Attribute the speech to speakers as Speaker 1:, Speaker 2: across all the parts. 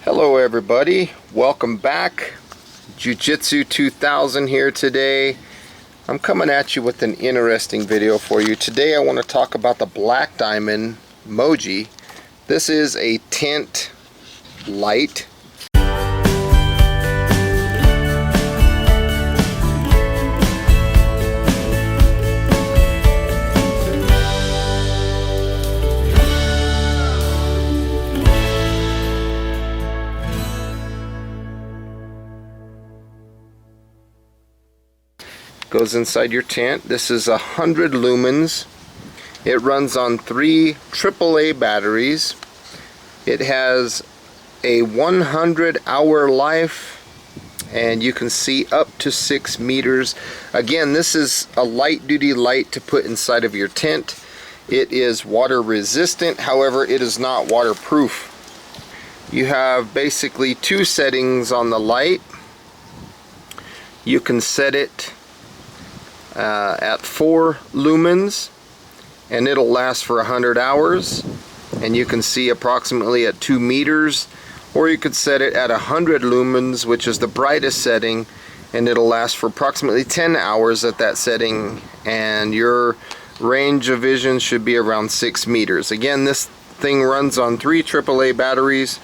Speaker 1: Hello everybody, welcome back. Jiujitsu2000 here today. I'm coming at you with an interesting video for you. Today I want to talk about the black diamond Moji. This is a tint light. Goes inside your tent. This is 100 lumens. It runs on 3 AAA batteries. It has a 100-hour life, and you can see up to 6 meters. Again, this is a light-duty light to put inside of your tent. It is water resistant, however, it is not waterproof. You have basically 2 settings on the light. You can set it at 4 lumens and it'll last for 100 hours, and you can see approximately at 2 meters, or you could set it at 100 lumens, which is the brightest setting, and it'll last for approximately 10 hours at that setting, and your range of vision should be around 6 meters. Again, this thing runs on 3 AAA batteries.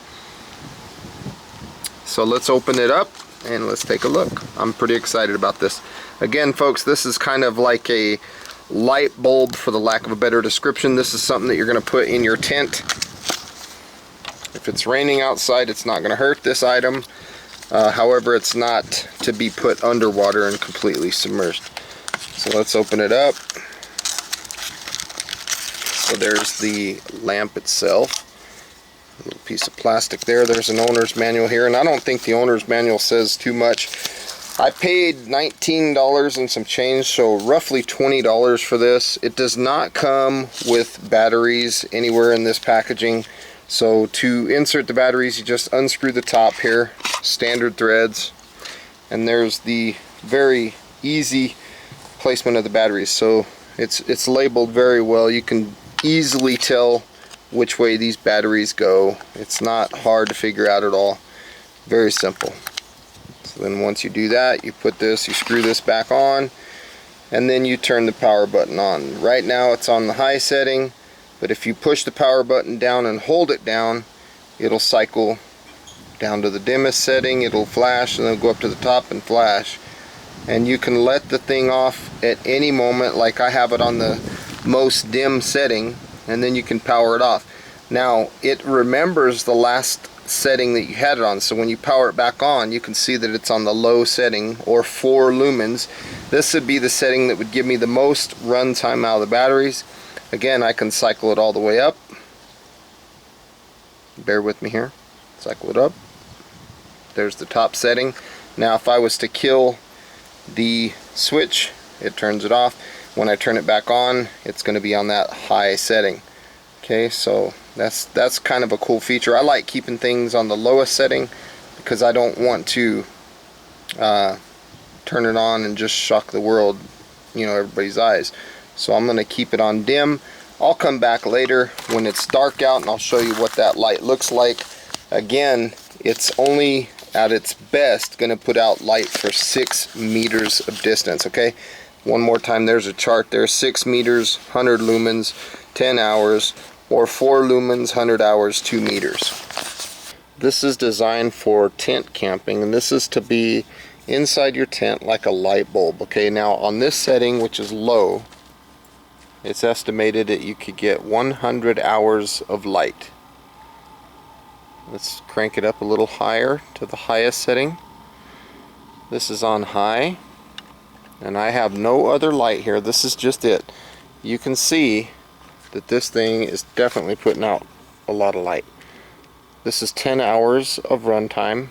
Speaker 1: So let's open it up and let's take a look. I'm pretty excited about this. Again, folks, this is kind of like a light bulb, for the lack of a better description. This is something that you're going to put in your tent. If it's raining outside, it's not going to hurt this item. However, it's not to be put underwater and completely submerged. So let's open it up. So there's the lamp itself. A little piece of plastic there. There's an owner's manual here, and I don't think the owner's manual says too much. I paid $19 and some change, so roughly $20 for this. It does not come with batteries anywhere in this packaging. So to insert the batteries, you just unscrew the top here, standard threads, and there's the very easy placement of the batteries. So it's labeled very well. You can easily tell which way these batteries go. It's not hard to figure out at all. Very simple. So then once you do that, you put this, you screw this back on, and then you turn the power button on. Right now it's on the high setting, but if you push the power button down and hold it down, it'll cycle down to the dimmest setting, it'll flash, and then go up to the top and flash. And you can let the thing off at any moment, like I have it on the most dim setting, and then you can power it off. Now, it remembers the last setting that you had it on, so when you power it back on, you can see that it's on the low setting, or 4 lumens. This would be the setting that would give me the most run time out of the batteries. Again, I can cycle it all the way up. Bear with me here. Cycle it up. There's the top setting. Now if I was to kill the switch, it turns it off. When I turn it back on, it's going to be on that high setting. Okay, so that's kind of a cool feature. I like keeping things on the lowest setting because I don't want to turn it on and just shock the world, everybody's eyes. So I'm going to keep it on dim. I'll come back later when it's dark out and I'll show you what that light looks like. Again, it's only at its best going to put out light for 6 meters of distance. Okay, one more time, there's a chart there. 6 meters, 100 lumens, 10 hours, or 4 lumens, 100 hours, 2 meters. This is designed for tent camping, and this is to be inside your tent like a light bulb. Okay, now on this setting, which is low, it's estimated that you could get 100 hours of light. Let's crank it up a little higher to the highest setting. This is on high, and I have no other light here. This is just it. You can see that this thing is definitely putting out a lot of light. This is 10 hours of runtime.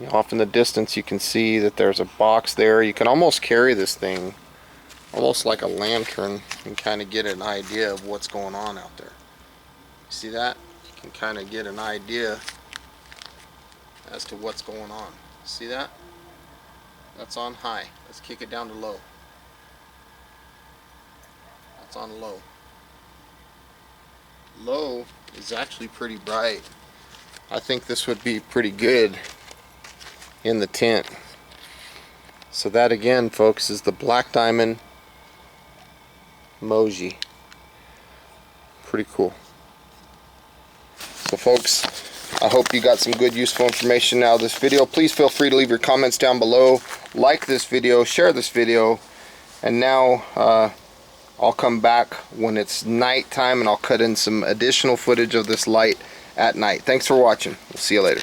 Speaker 1: Off in the distance you can see that there's a box there. You can almost carry this thing almost like a lantern and kind of get an idea of what's going on out there. See that? You can kind of get an idea as to what's going on. See that? That's on high. Let's kick it down to low. That's on low. Low is actually pretty bright. I think this would be pretty good in the tent. So that again, folks, is the Black Diamond Moji. Pretty cool. So folks, I hope you got some good useful information out of this video. Please feel free to leave your comments down below, like this video, share this video, and now I'll come back when it's night time and I'll cut in some additional footage of this light at night. Thanks for watching. We'll see you later.